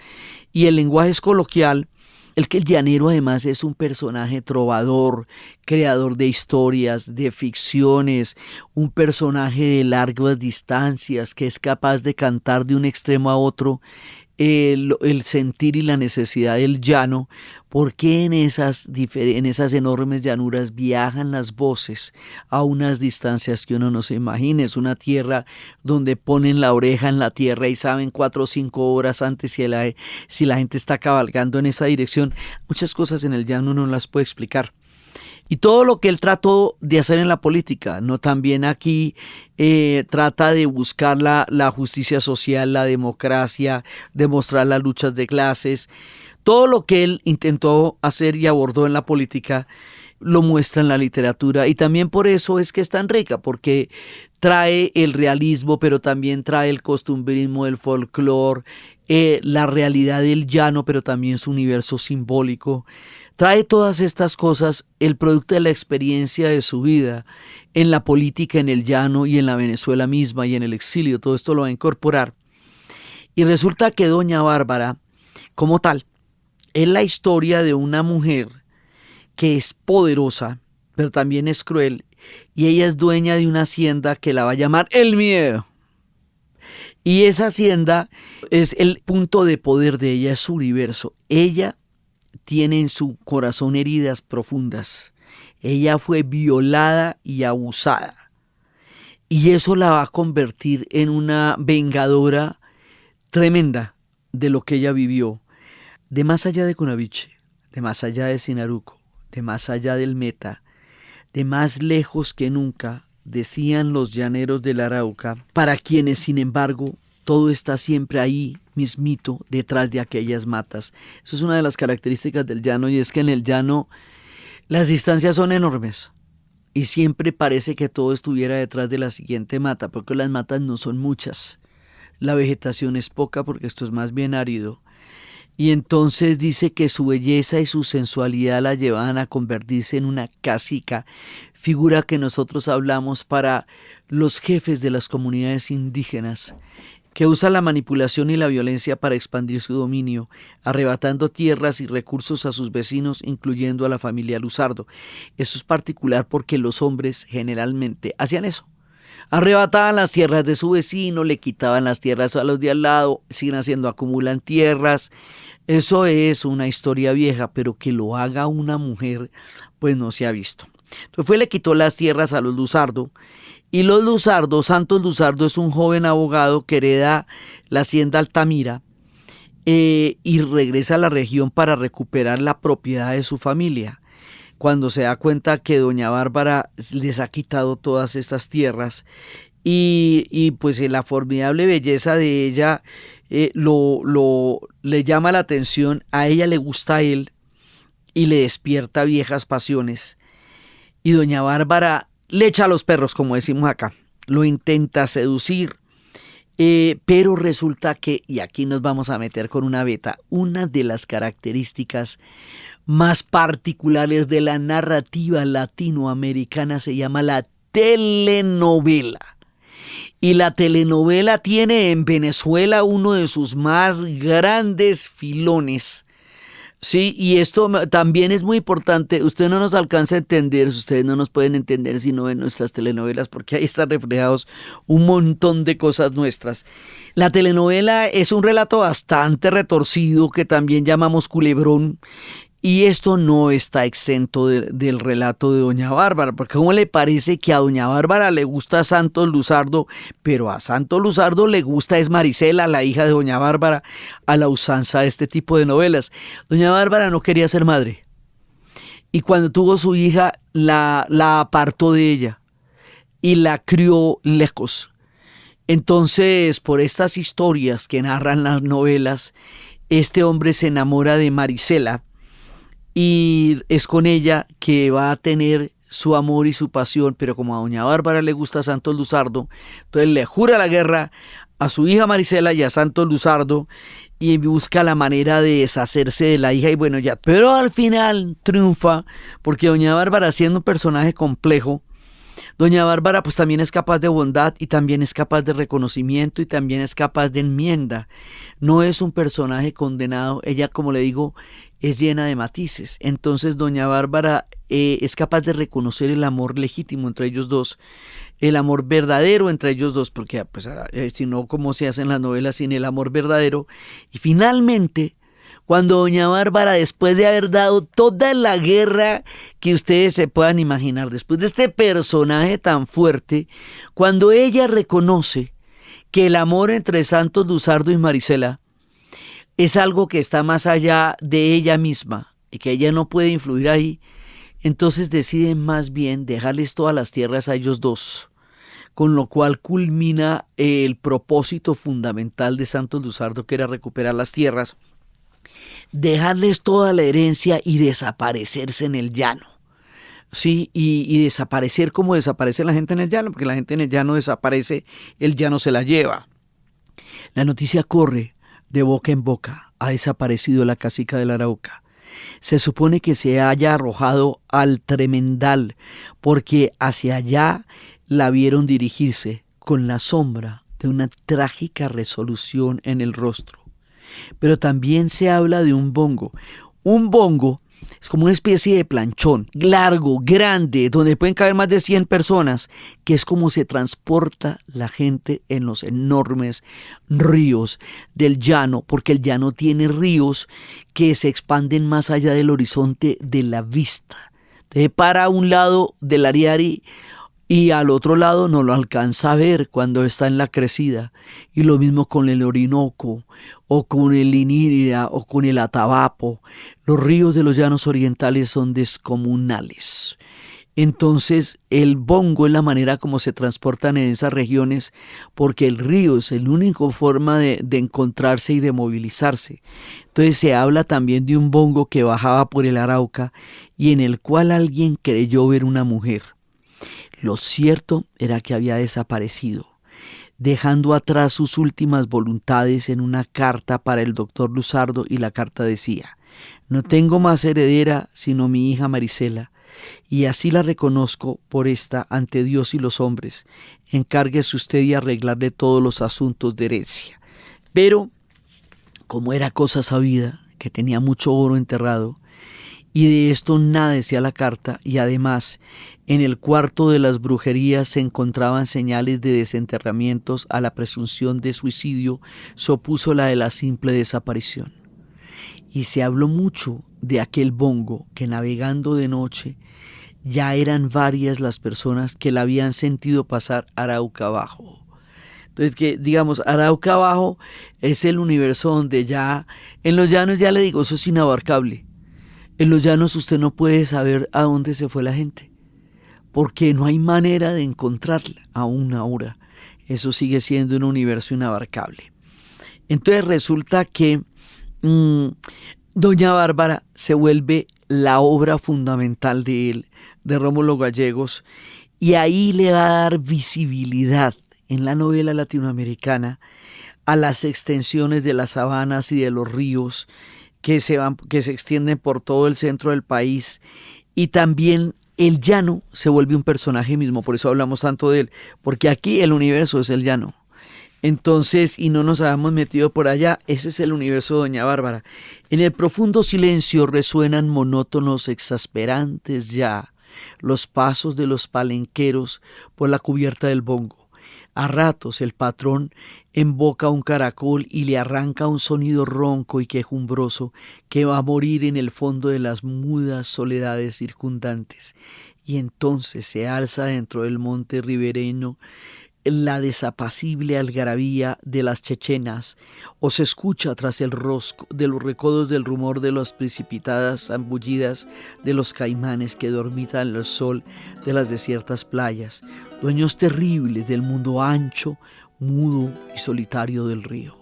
Y el lenguaje es coloquial. El llanero además es un personaje trovador, creador de historias, de ficciones, un personaje de largas distancias que es capaz de cantar de un extremo a otro el sentir y la necesidad del llano, porque en esas enormes llanuras viajan las voces a unas distancias que uno no se imagina. Es una tierra donde ponen la oreja en la tierra y saben 4 o 5 horas antes si la gente está cabalgando en esa dirección. Muchas cosas en el llano no las puede explicar. Y todo lo que él trató de hacer en la política, ¿no? También aquí trata de buscar la justicia social, la democracia, demostrar las luchas de clases. Todo lo que él intentó hacer y abordó en la política lo muestra en la literatura, y también por eso es que es tan rica, porque trae el realismo, pero también trae el costumbrismo, el folclore, la realidad del llano, pero también su universo simbólico. Trae todas estas cosas, el producto de la experiencia de su vida en la política, en el llano y en la Venezuela misma y en el exilio. Todo esto lo va a incorporar. Y resulta que doña Bárbara, como tal, es la historia de una mujer que es poderosa, pero también es cruel, y ella es dueña de una hacienda que la va a llamar El Miedo. Y esa hacienda es el punto de poder de ella, es su universo. Ella tiene en su corazón heridas profundas. Ella fue violada y abusada. Y eso la va a convertir en una vengadora tremenda de lo que ella vivió. De más allá de Cunaviche, de más allá de Sinaruco, de más allá del Meta, de más lejos que nunca, decían los llaneros del Arauca, para quienes, sin embargo, todo está siempre ahí mismito, detrás de aquellas matas. Eso es una de las características del llano, y es que en el llano las distancias son enormes y siempre parece que todo estuviera detrás de la siguiente mata, porque las matas no son muchas. La vegetación es poca porque esto es más bien árido. Y entonces dice que su belleza y su sensualidad la llevaban a convertirse en una cacica, figura que nosotros hablamos para los jefes de las comunidades indígenas, que usa la manipulación y la violencia para expandir su dominio, arrebatando tierras y recursos a sus vecinos, incluyendo a la familia Luzardo. Eso es particular porque los hombres generalmente hacían eso. Arrebataban las tierras de su vecino, le quitaban las tierras a los de al lado, siguen haciendo, acumulan tierras. Eso es una historia vieja, pero que lo haga una mujer, pues no se ha visto. Entonces le quitó las tierras a los Luzardo, y los Luzardo, Santos Luzardo es un joven abogado que hereda la hacienda Altamira y regresa a la región para recuperar la propiedad de su familia. Cuando se da cuenta que doña Bárbara les ha quitado todas estas tierras y pues la formidable belleza de ella le llama la atención, a ella le gusta a él y le despierta viejas pasiones. Y doña Bárbara le echa a los perros, como decimos acá, lo intenta seducir, pero resulta que, y aquí nos vamos a meter con una beta, una de las características más particulares de la narrativa latinoamericana se llama la telenovela. Y la telenovela tiene en Venezuela uno de sus más grandes filones. Sí, y esto también es muy importante. Usted no nos alcanza a entender, ustedes no nos pueden entender si no ven nuestras telenovelas, porque ahí están reflejados un montón de cosas nuestras. La telenovela es un relato bastante retorcido que también llamamos culebrón. Y esto no está exento del relato de doña Bárbara, porque ¿cómo le parece que a doña Bárbara le gusta a Santos Luzardo, pero a Santos Luzardo le gusta es Marisela, la hija de doña Bárbara, a la usanza de este tipo de novelas? Doña Bárbara no quería ser madre, y cuando tuvo su hija la apartó de ella y la crió lejos. Entonces, por estas historias que narran las novelas, este hombre se enamora de Marisela, y es con ella que va a tener su amor y su pasión, pero como a doña Bárbara le gusta a Santos Luzardo, entonces le jura la guerra a su hija Marisela y a Santos Luzardo y busca la manera de deshacerse de la hija y bueno ya. Pero al final triunfa porque doña Bárbara, siendo un personaje complejo, doña Bárbara pues también es capaz de bondad y también es capaz de reconocimiento y también es capaz de enmienda. No es un personaje condenado, ella, como le digo, es llena de matices. Entonces doña Bárbara es capaz de reconocer el amor legítimo entre ellos dos, el amor verdadero entre ellos dos, porque pues, si no, ¿cómo se hacen las novelas sin el amor verdadero? Y finalmente, cuando doña Bárbara, después de haber dado toda la guerra que ustedes se puedan imaginar, después de este personaje tan fuerte, cuando ella reconoce que el amor entre Santos Luzardo y Marisela es algo que está más allá de ella misma y que ella no puede influir ahí, entonces deciden más bien dejarles todas las tierras a ellos dos, con lo cual culmina el propósito fundamental de Santos Luzardo, que era recuperar las tierras, dejarles toda la herencia y desaparecerse en el llano. Sí, y desaparecer como desaparece la gente en el llano, porque la gente en el llano desaparece, el llano se la lleva. La noticia corre de boca en boca, ha desaparecido la cacica del Arauca. Se supone que se haya arrojado al Tremendal, porque hacia allá la vieron dirigirse con la sombra de una trágica resolución en el rostro. Pero también se habla de un bongo. Un bongo es como una especie de planchón, largo, grande, donde pueden caber más de 100 personas, que es como se transporta la gente en los enormes ríos del llano, porque el llano tiene ríos que se expanden más allá del horizonte de la vista. Entonces, para un lado del Ariari y al otro lado no lo alcanza a ver cuando está en la crecida. Y lo mismo con el Orinoco, o con el Inírida, o con el Atabapo. Los ríos de los llanos orientales son descomunales. Entonces el bongo es la manera como se transportan en esas regiones, porque el río es la única forma de encontrarse y de movilizarse. Entonces se habla también de un bongo que bajaba por el Arauca y en el cual alguien creyó ver una mujer. Lo cierto era que había desaparecido, dejando atrás sus últimas voluntades en una carta para el doctor Luzardo, y la carta decía: no tengo más heredera sino mi hija Marisela, y así la reconozco por esta ante Dios y los hombres. Encárguese usted y arreglarle todos los asuntos de herencia. Pero, como era cosa sabida, que tenía mucho oro enterrado, y de esto nada decía la carta, y además en el cuarto de las brujerías se encontraban señales de desenterramientos, a la presunción de suicidio se opuso la de la simple desaparición. Y se habló mucho de aquel bongo que, navegando de noche, ya eran varias las personas que la habían sentido pasar Arauca abajo. Entonces, que digamos, Arauca abajo es el universo donde ya, en los llanos, ya le digo, eso es inabarcable. En los llanos usted no puede saber a dónde se fue la gente, porque no hay manera de encontrarla aún ahora. Eso sigue siendo un universo inabarcable. Entonces resulta que Doña Bárbara se vuelve la obra fundamental de él, de Rómulo Gallegos, y ahí le va a dar visibilidad en la novela latinoamericana a las extensiones de las sabanas y de los ríos que se extienden por todo el centro del país, y también el llano se vuelve un personaje mismo, por eso hablamos tanto de él, porque aquí el universo es el llano. Entonces, y no nos habíamos metido por allá, ese es el universo de Doña Bárbara. En el profundo silencio resuenan monótonos, exasperantes ya los pasos de los palenqueros por la cubierta del bongo. A ratos el patrón emboca un caracol y le arranca un sonido ronco y quejumbroso que va a morir en el fondo de las mudas soledades circundantes. Y entonces se alza dentro del monte ribereño la desapacible algarabía de las chechenas, o se escucha tras el rosco de los recodos del rumor de las precipitadas zambullidas de los caimanes que dormitan al sol de las desiertas playas, dueños terribles del mundo ancho, mudo y solitario del río.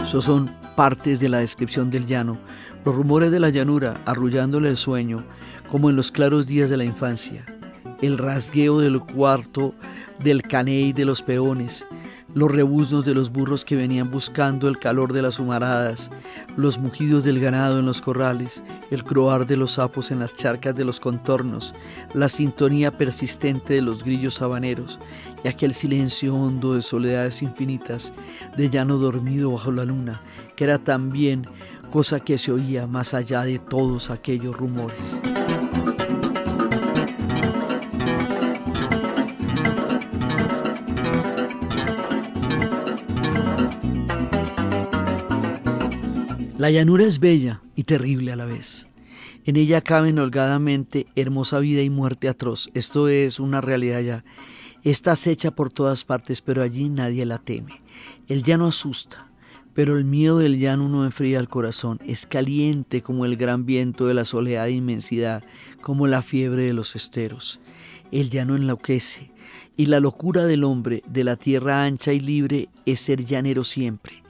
Esos son partes de la descripción del llano, los rumores de la llanura arrullándole el sueño, como en los claros días de la infancia, el rasgueo del cuarto del caney de los peones, los rebuznos de los burros que venían buscando el calor de las humaradas, los mugidos del ganado en los corrales, el croar de los sapos en las charcas de los contornos, la sintonía persistente de los grillos sabaneros y aquel silencio hondo de soledades infinitas, de llano dormido bajo la luna, que era también cosa que se oía más allá de todos aquellos rumores. La llanura es bella y terrible a la vez. En ella caben holgadamente hermosa vida y muerte atroz. Esto es una realidad ya. Está acecha por todas partes, pero allí nadie la teme. El llano asusta, pero el miedo del llano no enfría el corazón. Es caliente como el gran viento de la soleada inmensidad, como la fiebre de los esteros. El llano enloquece, y la locura del hombre de la tierra ancha y libre es ser llanero siempre.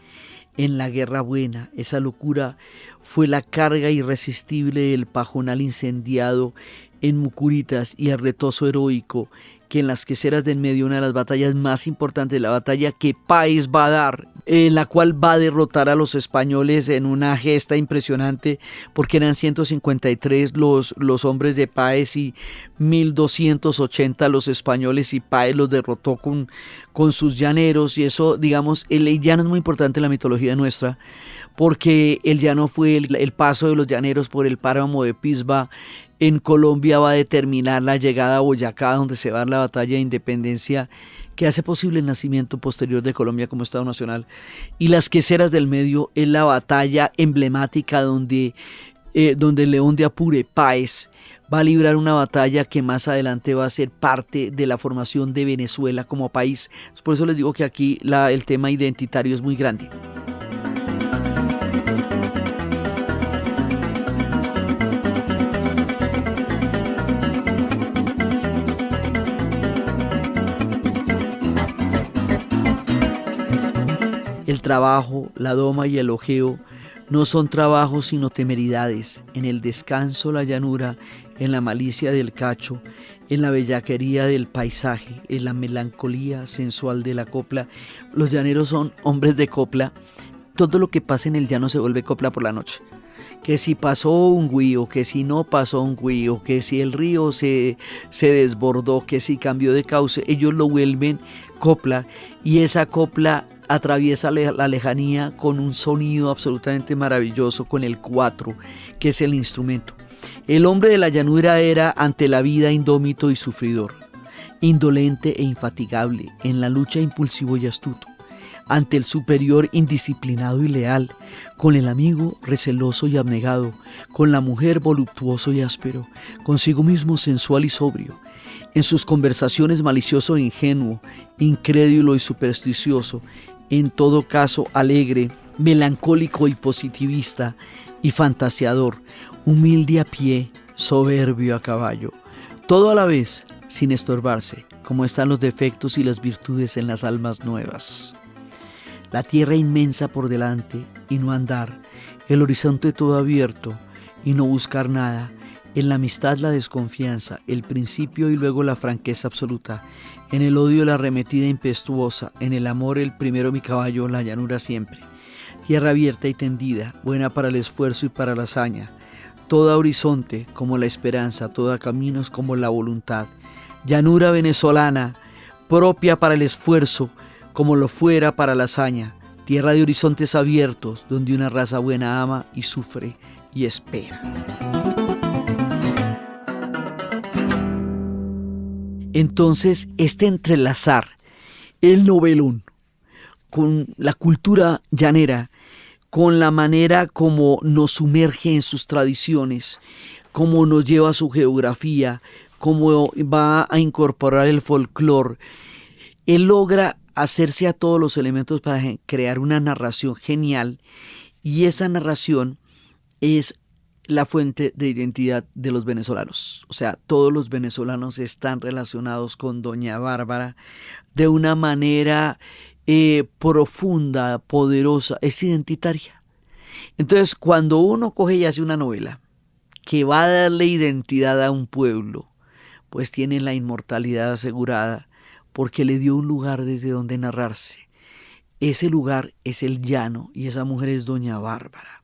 En la guerra buena, esa locura fue la carga irresistible del pajonal incendiado en Mucuritas y el retozo heroico que en las queseras de en medio, una de las batallas más importantes, la batalla que Páez va a dar, en la cual va a derrotar a los españoles en una gesta impresionante, porque eran 153 los hombres de Páez y 1280 los españoles, y Páez los derrotó con sus llaneros. Y eso, digamos, el llano es muy importante en la mitología nuestra, porque el llano fue el paso de los llaneros por el páramo de Pisba. En Colombia va a determinar la llegada a Boyacá, donde se va a dar la batalla de independencia que hace posible el nacimiento posterior de Colombia como Estado Nacional. Y las queseras del medio es la batalla emblemática donde León de Apure, Páez, va a librar una batalla que más adelante va a ser parte de la formación de Venezuela como país. Por eso les digo que aquí el tema identitario es muy grande. El trabajo, la doma y el ojeo no son trabajos sino temeridades. En el descanso la llanura, en la malicia del cacho, en la bellaquería del paisaje, en la melancolía sensual de la copla. Los llaneros son hombres de copla. Todo lo que pasa en el llano se vuelve copla por la noche. Que si pasó un güío, que si no pasó un güío, que si el río se desbordó, que si cambió de cauce, ellos lo vuelven copla, y esa copla atraviesa la lejanía con un sonido absolutamente maravilloso, con el cuatro, que es el instrumento. El hombre de la llanura era ante la vida indómito y sufridor, indolente e infatigable, en la lucha impulsivo y astuto, ante el superior indisciplinado y leal, con el amigo receloso y abnegado, con la mujer voluptuoso y áspero, consigo mismo sensual y sobrio, en sus conversaciones malicioso e ingenuo, incrédulo y supersticioso, en todo caso alegre, melancólico y positivista y fantaseador, humilde a pie, soberbio a caballo, todo a la vez, sin estorbarse, como están los defectos y las virtudes en las almas nuevas. La tierra inmensa por delante y no andar, el horizonte todo abierto y no buscar nada, en la amistad la desconfianza, el principio y luego la franqueza absoluta, en el odio la arremetida impetuosa, en el amor el primero mi caballo, la llanura siempre. Tierra abierta y tendida, buena para el esfuerzo y para la hazaña, toda horizonte como la esperanza, toda caminos como la voluntad. Llanura venezolana, propia para el esfuerzo, como lo fuera para la hazaña. Tierra de horizontes abiertos, donde una raza buena ama y sufre y espera. Entonces, este entrelazar el novelón con la cultura llanera, con la manera como nos sumerge en sus tradiciones, cómo nos lleva a su geografía, cómo va a incorporar el folclore, él logra hacerse a todos los elementos para crear una narración genial, y esa narración es la fuente de identidad de los venezolanos. O sea, todos los venezolanos están relacionados con Doña Bárbara de una manera profunda, poderosa, es identitaria. Entonces, cuando uno coge y hace una novela que va a darle identidad a un pueblo, pues tiene la inmortalidad asegurada, porque le dio un lugar desde donde narrarse. Ese lugar es el llano y esa mujer es Doña Bárbara.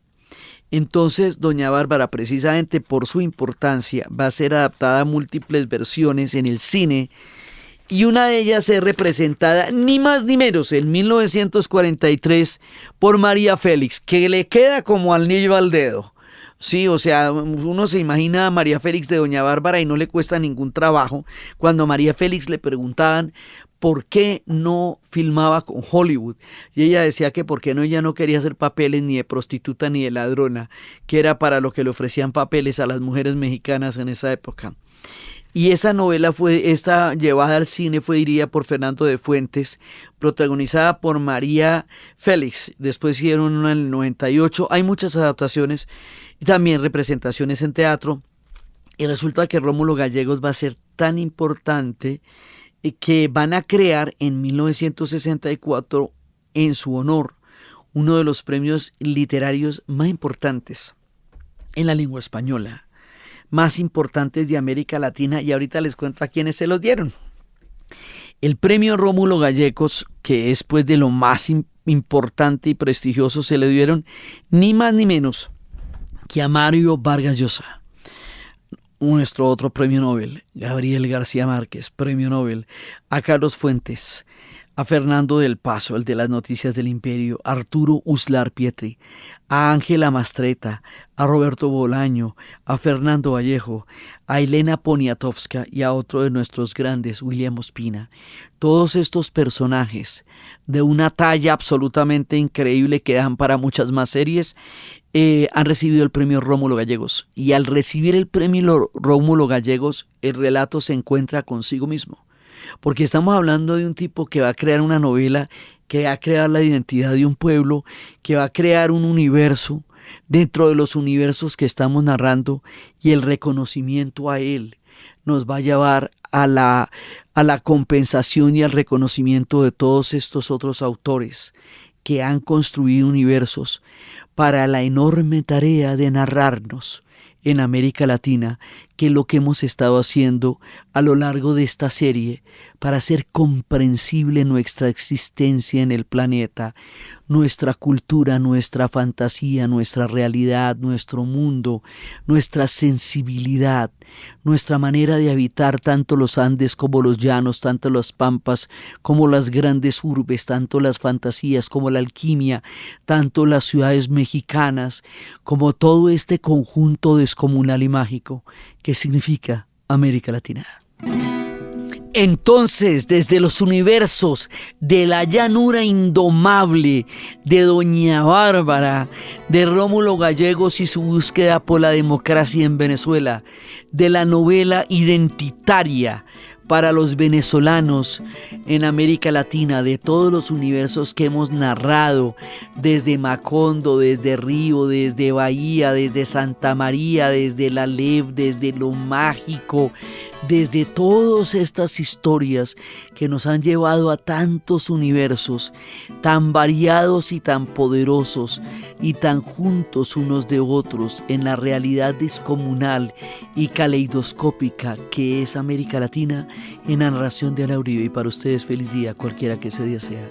Entonces, Doña Bárbara, precisamente por su importancia, va a ser adaptada a múltiples versiones en el cine, y una de ellas es representada ni más ni menos en 1943 por María Félix, que le queda como anillo al dedo. Sí, o sea, uno se imagina a María Félix de Doña Bárbara y no le cuesta ningún trabajo. Cuando a María Félix le preguntaban por qué no filmaba con Hollywood, y ella decía que porque no, ella no quería hacer papeles ni de prostituta ni de ladrona, que era para lo que le ofrecían papeles a las mujeres mexicanas en esa época. Y esa novela esta llevada al cine fue dirigida por Fernando de Fuentes, protagonizada por María Félix. Después hicieron una en el 98. Hay muchas adaptaciones y también representaciones en teatro. Y resulta que Rómulo Gallegos va a ser tan importante que van a crear en 1964 en su honor uno de los premios literarios más importantes en la lengua española, más importantes de América Latina, y ahorita les cuento a quiénes se los dieron. El premio Rómulo Gallegos, que es pues de lo más importante y prestigioso, se le dieron ni más ni menos que a Mario Vargas Llosa, nuestro otro premio Nobel, Gabriel García Márquez, premio Nobel, a Carlos Fuentes, a Fernando del Paso, el de las Noticias del Imperio, a Arturo Uslar Pietri, a Ángela Mastretta, a Roberto Bolaño, a Fernando Vallejo, a Elena Poniatowska y a otro de nuestros grandes, William Ospina. Todos estos personajes de una talla absolutamente increíble que dan para muchas más series, han recibido el premio Rómulo Gallegos. Y al recibir el premio Rómulo Gallegos, el relato se encuentra consigo mismo. Porque estamos hablando de un tipo que va a crear una novela, que va a crear la identidad de un pueblo, que va a crear un universo dentro de los universos que estamos narrando, y el reconocimiento a él nos va a llevar a la compensación y al reconocimiento de todos estos otros autores que han construido universos para la enorme tarea de narrarnos en América Latina, que es lo que hemos estado haciendo a lo largo de esta serie para hacer comprensible nuestra existencia en el planeta, nuestra cultura, nuestra fantasía, nuestra realidad, nuestro mundo, nuestra sensibilidad, nuestra manera de habitar tanto los Andes como los llanos, tanto las pampas como las grandes urbes, tanto las fantasías como la alquimia, tanto las ciudades mexicanas, como todo este conjunto descomunal y mágico que significa América Latina. Entonces, desde los universos de la llanura indomable de Doña Bárbara, de Rómulo Gallegos y su búsqueda por la democracia en Venezuela, de la novela identitaria para los venezolanos en América Latina, de todos los universos que hemos narrado, desde Macondo, desde Río, desde Bahía, desde Santa María, desde la LEP, desde lo mágico, desde todas estas historias que nos han llevado a tantos universos tan variados y tan poderosos y tan juntos unos de otros en la realidad descomunal y caleidoscópica que es América Latina, en la narración de Ana Uribe. Y para ustedes feliz día, cualquiera que ese día sea.